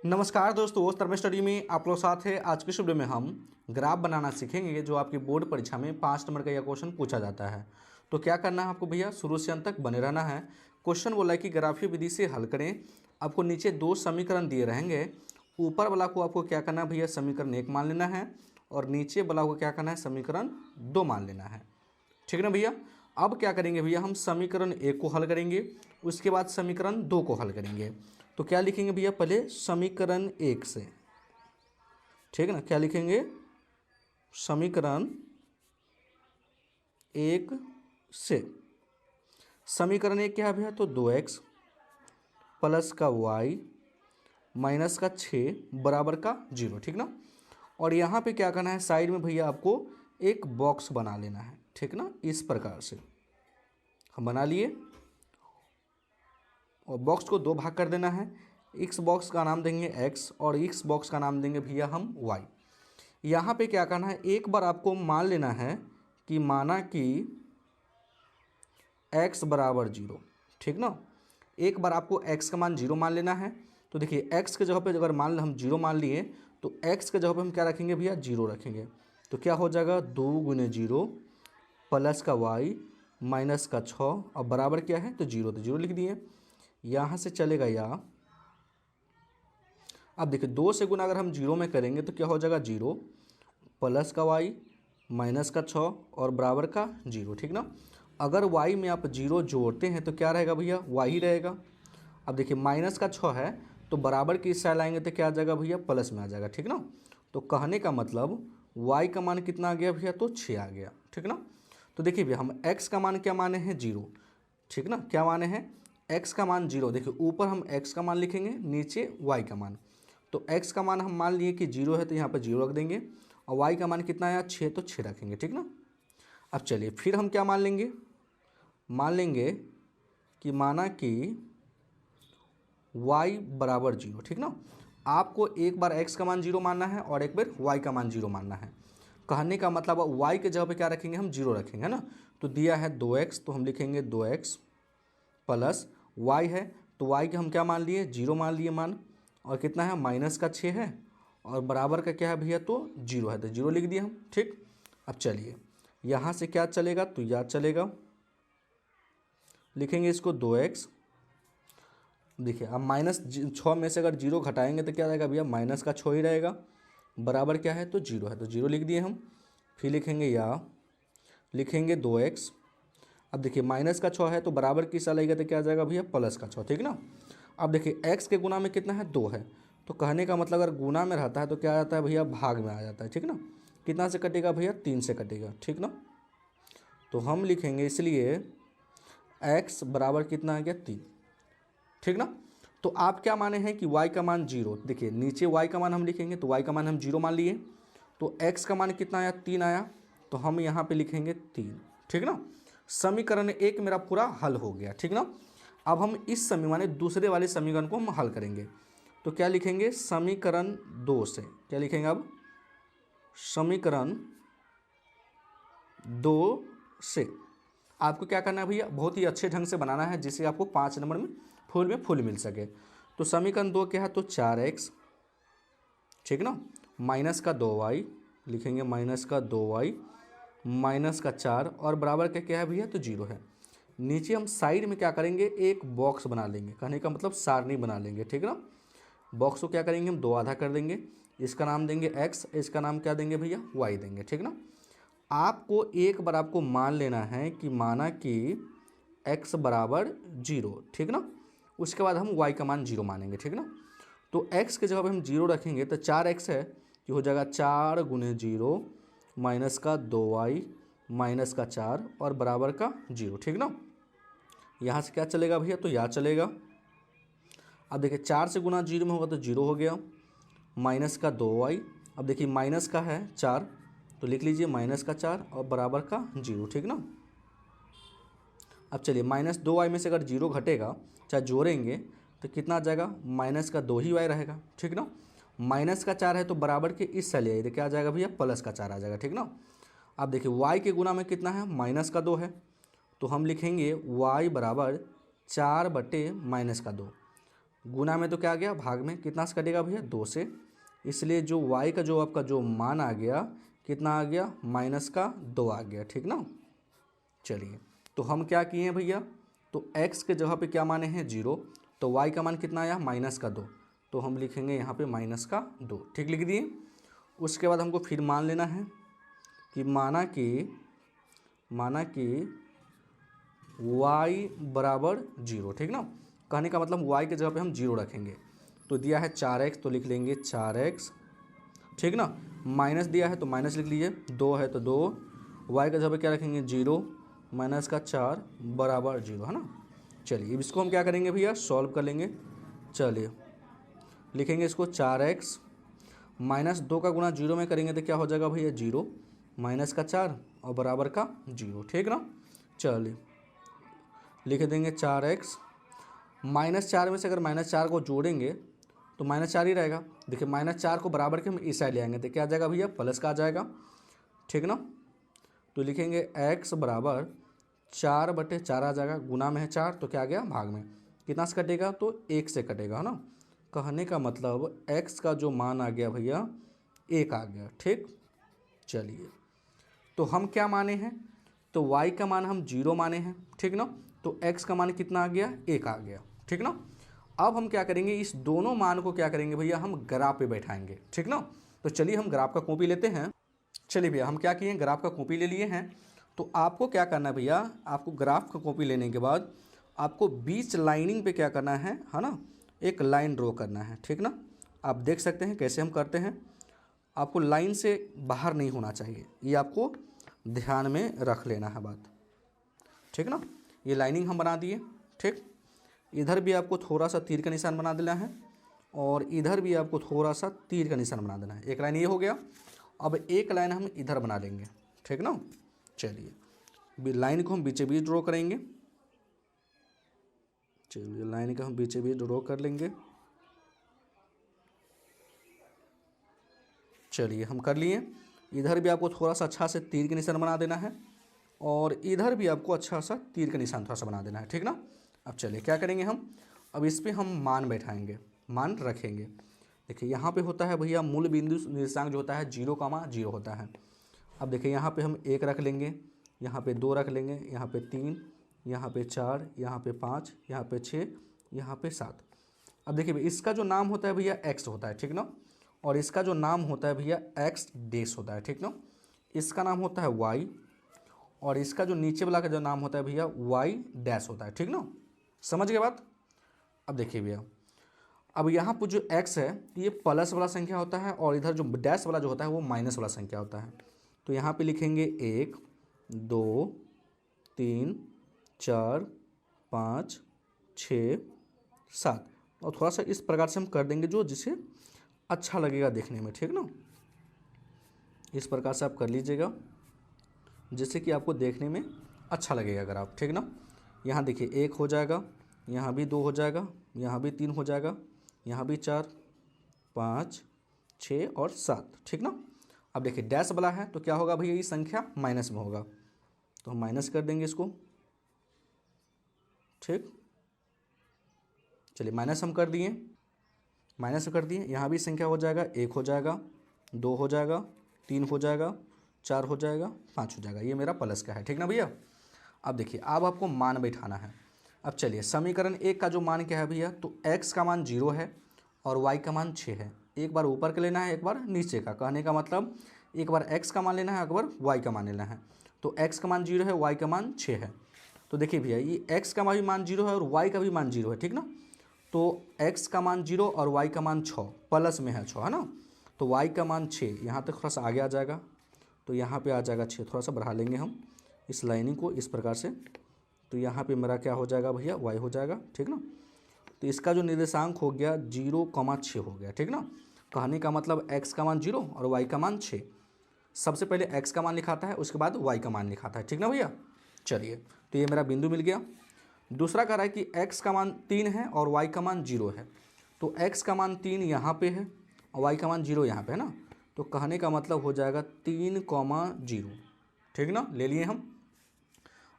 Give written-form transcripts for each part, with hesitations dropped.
नमस्कार दोस्तों, सर्वे स्टडी में आप लोग साथ है। आज के वीडियो में हम ग्राफ बनाना सीखेंगे जो आपकी बोर्ड परीक्षा में 5 नंबर का यह क्वेश्चन पूछा जाता है। तो क्या करना है आपको भैया, शुरू से अंत तक बने रहना है। क्वेश्चन बोला है कि ग्राफीय विधि से हल करें। आपको नीचे 2 समीकरण दिए रहेंगे। ऊपर वाला को आपको क्या करना है भैया, समीकरण 1 मान लेना है और नीचे वाला को क्या करना है, समीकरण 2 मान लेना है। ठीक है ना भैया। अब क्या करेंगे भैया, हम समीकरण 1 को हल करेंगे, उसके बाद समीकरण 2 को हल करेंगे। तो क्या लिखेंगे भैया, पहले समीकरण 1 से, ठीक है ना। क्या लिखेंगे, समीकरण 1 से। समीकरण 1 क्या है भैया, तो 2x प्लस का y माइनस का 6 बराबर का 0, ठीक ना। और यहाँ पे क्या करना है, साइड में भैया आपको एक बॉक्स बना लेना है, ठीक ना। इस प्रकार से हम बना लिए और बॉक्स को 2 भाग कर देना है। इस बॉक्स का नाम देंगे x और इस बॉक्स का नाम देंगे भैया हम y। यहाँ पे क्या करना है, एक बार आपको मान लेना है कि माना कि x बराबर 0, ठीक ना। एक बार आपको x का मान 0 मान लेना है। तो देखिए x के जगह पे अगर मान हम 0 मान लिए तो x के जगह पे हम क्या रखेंगे भैया, 0 रखेंगे। तो क्या हो जाएगा, 2 गुने 0 प्लस का y माइनस का 6 और बराबर क्या है, तो 0, तो 0 लिख दिए। यहाँ से चलेगा या, अब देखिए 2 से गुना अगर हम 0 में करेंगे तो क्या हो जाएगा, 0 प्लस का y माइनस का 6 और बराबर का 0, ठीक ना। अगर y में आप 0 जोड़ते हैं तो क्या रहेगा भैया, y ही रहेगा। अब देखिए माइनस का 6 है तो बराबर की इस साइड आएंगे तो क्या आ जाएगा भैया, प्लस में आ जाएगा, ठीक ना। तो कहने का मतलब y का मान कितना आ गया भैया, तो 6 आ गया, ठीक ना। तो देखिए भैया हम x का मान क्या माने हैं, 0, ठीक ना। क्या माने हैं, x का मान 0। देखिए ऊपर हम x का मान लिखेंगे, नीचे y का मान। तो x का मान हम मान लिए कि 0 है तो यहाँ पर 0 रख देंगे और y का मान कितना आया, 6, तो 6 रखेंगे, ठीक ना। अब चलिए फिर हम क्या मान लेंगे, मान लेंगे कि माना कि y बराबर 0, ठीक ना। आपको एक बार x का मान 0 मानना है और एक बार y का मान 0 मानना है। कहने का मतलब y के जगह पे क्या रखेंगे, हम 0 रखेंगे, है ना। तो दिया है 2x तो हम लिखेंगे 2x प्लस y है तो y के हम क्या मान लिए, 0 मान लिए मान, और कितना है, माइनस का 6 है और बराबर का क्या है भैया, तो 0 है, तो 0 लिख दिए हम, ठीक। अब चलिए यहाँ से क्या चलेगा, तो याद चलेगा, लिखेंगे इसको 2x। देखिए अब माइनस 6 में से अगर 0 घटाएंगे तो क्या रहेगा भैया, माइनस का 6 ही रहेगा, बराबर क्या है, तो 0 है, तो 0 लिख दिए हम। फिर लिखेंगे या, लिखेंगे 2x। अब देखिए माइनस का 6 है तो बराबर की साल आएगा तो क्या आ जाएगा भैया, प्लस का 6, ठीक ना। अब देखिए x के गुना में कितना है, 2 है। तो कहने का मतलब अगर गुना में रहता है तो क्या आ जाता है भैया, भाग में आ जाता है, ठीक ना। कितना से कटेगा भैया, 3 से कटेगा, ठीक ना। तो हम लिखेंगे इसलिए x बराबर कितना आ गया, 3, ठीक ना। तो आप क्या माने हैं कि y का मान 0। देखिए नीचे y का मान हम लिखेंगे तो y का मान हम 0 मान लिए, तो x का मान कितना आया, 3 आया, तो हम यहाँ पे लिखेंगे 3, ठीक ना। समीकरण 1 मेरा पूरा हल हो गया, ठीक ना। अब हम इस समी माने दूसरे वाले समीकरण को हम हल करेंगे। तो क्या लिखेंगे, समीकरण 2 से, क्या लिखेंगे अब, समीकरण 2 से। आपको क्या करना है भैया, बहुत ही अच्छे ढंग से बनाना है जिससे आपको 5 नंबर में फुल मिल सके। तो समीकरण 2 क्या है, तो 4x, ठीक ना, माइनस का 2y, लिखेंगे माइनस का 2y माइनस का 4 और बराबर का क्या है भैया, तो 0 है। नीचे हम साइड में क्या करेंगे, एक बॉक्स बना लेंगे, कहने का मतलब सारणी बना लेंगे, ठीक ना। बॉक्स को क्या करेंगे, हम 2 आधा कर देंगे, इसका नाम देंगे x, इसका नाम क्या देंगे भैया, y देंगे, ठीक ना। आपको एक बार आपको मान लेना है कि माना कि x बराबर 0, ठीक ना। उसके बाद हम y का मान 0 मानेंगे, ठीक ना। तो x के जगह पे हम 0 रखेंगे तो 4x है, ये हो जाएगा 4 गुने 0 माइनस का 2y माइनस का 4 और बराबर का 0, ठीक ना। यहाँ से क्या चलेगा भैया, तो यहाँ चलेगा। अब देखिए 4 से गुना 0 में होगा तो 0 हो गया, माइनस का 2y। अब देखिए माइनस का है 4 तो लिख लीजिए माइनस का 4 और बराबर का 0, ठीक ना। अब चलिए माइनस 2y में से अगर 0 घटेगा, चाहे जोड़ेंगे तो कितना आ जाएगा, माइनस का 2 ही y रहेगा, ठीक ना। माइनस का 4 है तो बराबर के इस साइड आइए तो क्या आ जाएगा भैया, प्लस का 4 आ जाएगा, ठीक ना। अब देखिए y के गुना में कितना है, माइनस का 2 है, तो हम लिखेंगे y बराबर 4 बटे माइनस का 2। गुना में तो क्या आ गया, भाग में कितना से कटेगा भैया, 2 से, इसलिए जो y का जो आपका जो मान आ गया कितना आ गया, -2 आ गया, ठीक ना। चलिए तो हम क्या किए हैं भैया, तो x के जगह पे क्या माने हैं 0, तो y का मान कितना आया -2, तो हम लिखेंगे यहाँ पे -2, ठीक लिख दिए। उसके बाद हमको फिर मान लेना है कि माना कि y बराबर 0, ठीक ना। कहने का मतलब y के जगह पे हम 0 रखेंगे। तो दिया है 4x तो लिख लेंगे 4x, ठीक ना। माइनस दिया है तो माइनस लिख लीजिए, 2 है तो 2, y के जगह पे क्या रखेंगे 0, -4 बराबर 0, है ना। चलिए अब इसको हम क्या करेंगे भैया, सॉल्व कर लेंगे। चलिए लिखेंगे इसको 4x -2 का गुणा 0 में करेंगे तो क्या हो जाएगा भैया 0, -4 और बराबर का 0, ठीक ना। चलिए लिख देंगे 4x, -4 में से अगर -4 को जोड़ेंगे तो -4 ही रहेगा। देखिए -4 को बराबर के हम इस साइड ले आएंगे तो क्या आ जाएगा भैया, प्लस का आ जाएगा, ठीक ना। तो लिखेंगे x बराबर 4/4 आ जाएगा, गुना में है 4 तो क्या आ गया, भाग में कितना से कटेगा, तो 1 से कटेगा, है ना। कहने का मतलब x का जो मान आ गया भैया 1 आ गया, ठीक। चलिए तो हम क्या माने हैं, तो y का मान हम 0 माने हैं, ठीक ना। तो x का मान कितना आ गया, 1 आ गया, ठीक ना। अब हम क्या करेंगे, इस दोनों मान को क्या करेंगे भैया, हम ग्राफ पे बैठाएंगे, ठीक ना। तो चलिए हम ग्राफ का कॉपी लेते हैं। चलिए भैया हम क्या किए, ग्राफ का कॉपी ले लिए हैं। तो आपको क्या करना है भैया, आपको ग्राफ का कॉपी लेने के बाद आपको बीच लाइनिंग पे क्या करना है ना, एक लाइन ड्रॉ करना है, ठीक ना। आप देख सकते हैं कैसे हम करते हैं। आपको लाइन से बाहर नहीं होना चाहिए, ये आपको ध्यान में रख लेना है बात, ठीक ना। ये लाइनिंग हम बना दिए, ठीक। इधर भी आपको थोड़ा सा तीर का निशान बना देना है और इधर भी आपको थोड़ा सा तीर का निशान बना देना है। एक लाइन ये हो गया। अब एक लाइन हम इधर बना लेंगे, ठीक ना। चलिए लाइन को हम बीचे बीच ड्रॉ करेंगे। चलिए लाइन को हम बीचे बीच ड्रॉ कर लेंगे। चलिए हम कर लिए। इधर भी आपको थोड़ा सा अच्छा से तीर के निशान बना देना है और इधर भी आपको अच्छा सा तीर का निशान थोड़ा सा बना देना है, ठीक ना। अब चलिए क्या करेंगे हम, अब इस पर हम मान बैठाएंगे, मान रखेंगे। देखिए यहाँ पे होता है भैया मूल बिंदु निर्देशांक जो होता है 0,0 होता है। अब देखिए यहाँ पे हम 1 रख लेंगे, यहाँ पे 2 रख लेंगे, यहाँ पे 3, यहाँ पे 4, यहाँ पे 5, यहाँ पे 6, यहाँ पे 7। अब देखिए इसका जो नाम होता है भैया x होता है, ठीक ना। और इसका जो नाम होता है भैया x डैश होता है, ठीक ना। इसका नाम होता है y और इसका जो नीचे वाला का जो नाम होता है भैया y डैश होता है, ठीक ना। समझ गए बात। अब देखिए भैया अब यहाँ पर जो x है ये प्लस वाला संख्या होता है और इधर जो डैश वाला जो होता है वो माइनस वाला संख्या होता है। तो यहाँ पे लिखेंगे 1, 2, 3, 4, 5, 6, 7 और थोड़ा सा इस प्रकार से हम कर देंगे जो जिसे अच्छा लगेगा देखने में, ठीक ना। इस प्रकार से आप कर लीजिएगा जिससे कि आपको देखने में अच्छा लगेगा अगर आप, ठीक ना। यहाँ देखिए 1 हो जाएगा, यहाँ भी 2 हो जाएगा, यहाँ भी 3 हो जाएगा, यहाँ भी 4, 5, 6 और 7, ठीक ना। अब देखिए डैश वाला है तो क्या होगा भैया, ये संख्या माइनस में होगा तो हम माइनस कर देंगे इसको, ठीक। चलिए माइनस हम कर दिए, माइनस कर दिए। यहाँ भी संख्या हो जाएगा 1 हो जाएगा, 2 हो जाएगा, 3 हो जाएगा, 4 हो जाएगा, 5 हो जाएगा। ये मेरा प्लस का है, ठीक ना भैया। अब देखिए अब आपको मान बैठाना है। अब चलिए समीकरण 1 का जो मान क्या है भैया, तो x का मान 0 है और y का मान 6 है। एक बार ऊपर का लेना है, एक बार नीचे का। कहने का मतलब एक बार x का मान लेना है, एक बार y का मान लेना है। तो x का मान 0 है, y का मान 6 है। तो देखिए भैया ये x का भी मान 0 है और y का भी मान 0 है, ठीक ना। तो x का मान 0 और y का मान 6, प्लस में है 6, है ना। तो y का मान 6, यहाँ तक थोड़ा सा आगे आ जाएगा तो यहाँ पे आ जाएगा 6। थोड़ा सा बढ़ा लेंगे हम इस लाइनिंग को इस प्रकार से। तो यहाँ पे मेरा क्या हो जाएगा भैया, y हो जाएगा, ठीक ना। तो इसका जो निर्देशांक हो गया 0,6 हो गया, ठीक ना। कहने का मतलब x का मान 0 और y का मान 6। सबसे पहले x का मान लिखाता है उसके बाद y का मान लिखाता है, ठीक ना भैया। चलिए तो ये मेरा बिंदु मिल गया। दूसरा कह रहा है कि x का मान 3 है और y का मान 0 है। तो x का मान 3 यहाँ पे है और y का मान 0 यहाँ पे है ना। तो कहने का मतलब हो जाएगा 3,0, ठीक ना। ले लिए हम।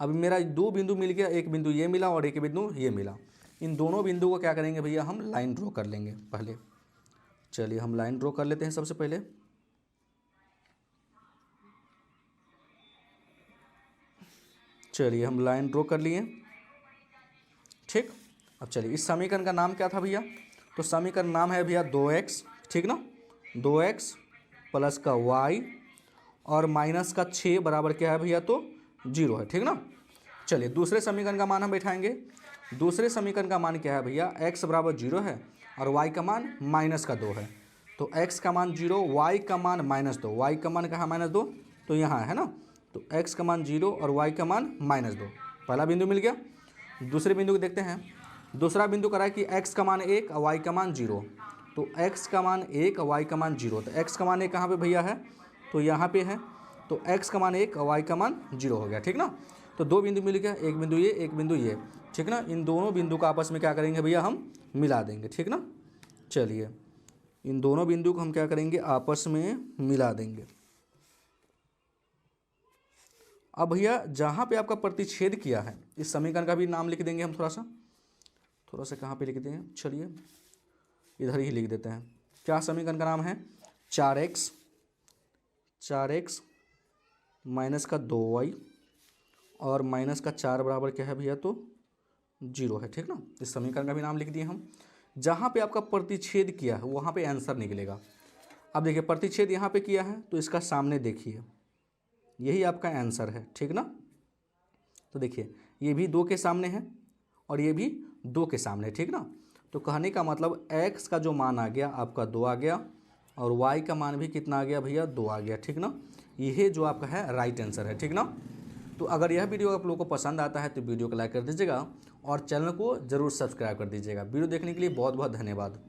अब मेरा 2 बिंदु मिल गया, एक बिंदु ये मिला और एक बिंदु ये मिला। इन दोनों बिंदु को क्या करेंगे भैया, हम लाइन ड्रॉ कर लेंगे पहले। चलिए हम लाइन ड्रॉ कर लेते हैं सबसे पहले। चलिए हम लाइन ड्रॉ कर लिए, ठीक। अब चलिए इस समीकरण का नाम क्या था भैया, तो समीकरण नाम है भैया 2x, ठीक ना, 2x प्लस का y और माइनस का 6 बराबर क्या है भैया, तो 0 है, ठीक ना। चलिए दूसरे समीकरण का मान हम बैठाएंगे। दूसरे समीकरण का मान क्या है भैया, x बराबर 0 है और y का मान माइनस का 2 है। तो x का मान 0, y का मान -2, y का मान कहाँ -2, तो यहाँ है ना। तो x का मान 0 और y का मान -2, पहला बिंदु मिल गया। दूसरे बिंदु को देखते हैं। दूसरा बिंदु करा है कि x का मान 1 और y का मान 0, तो x का मान 1 और y का मान 0, तो x का मान 1 कहाँ पे भैया है, तो यहाँ पे है। तो x का मान 1 और y का मान 0 हो गया, ठीक ना। तो दो बिंदु मिल गया, एक बिंदु ये, एक बिंदु ये, ठीक ना। इन दोनों बिंदु को आपस में क्या करेंगे भैया, हम मिला देंगे, ठीक ना। चलिए इन दोनों बिंदु को हम क्या करेंगे, आपस में मिला देंगे। अब भैया जहाँ पे आपका प्रतिच्छेद किया है, इस समीकरण का भी नाम लिख देंगे हम, थोड़ा सा कहाँ पे लिख देंगे, चलिए इधर ही लिख देते हैं। क्या समीकरण का नाम है, 4x माइनस का 2y और माइनस का 4 बराबर क्या है भैया, तो 0 है, ठीक ना। इस समीकरण का भी नाम लिख दिए हम। जहाँ पे आपका प्रतिच्छेद किया है वहाँ पे आंसर निकलेगा। अब देखिए प्रतिच्छेद यहाँ पे किया है तो इसका सामने देखिए, यही आपका आंसर है, ठीक ना। तो देखिए ये भी 2 के सामने है और ये भी 2 के सामने, ठीक ना। तो कहने का मतलब x का जो मान आ गया आपका 2 आ गया और y का मान भी कितना आ गया भैया, 2 आ गया, ठीक ना। यह जो आपका है राइट आंसर है, ठीक ना। तो अगर यह वीडियो आप लोगों को पसंद आता है तो वीडियो को लाइक कर दीजिएगा और चैनल को ज़रूर सब्सक्राइब कर दीजिएगा। वीडियो देखने के लिए बहुत बहुत धन्यवाद।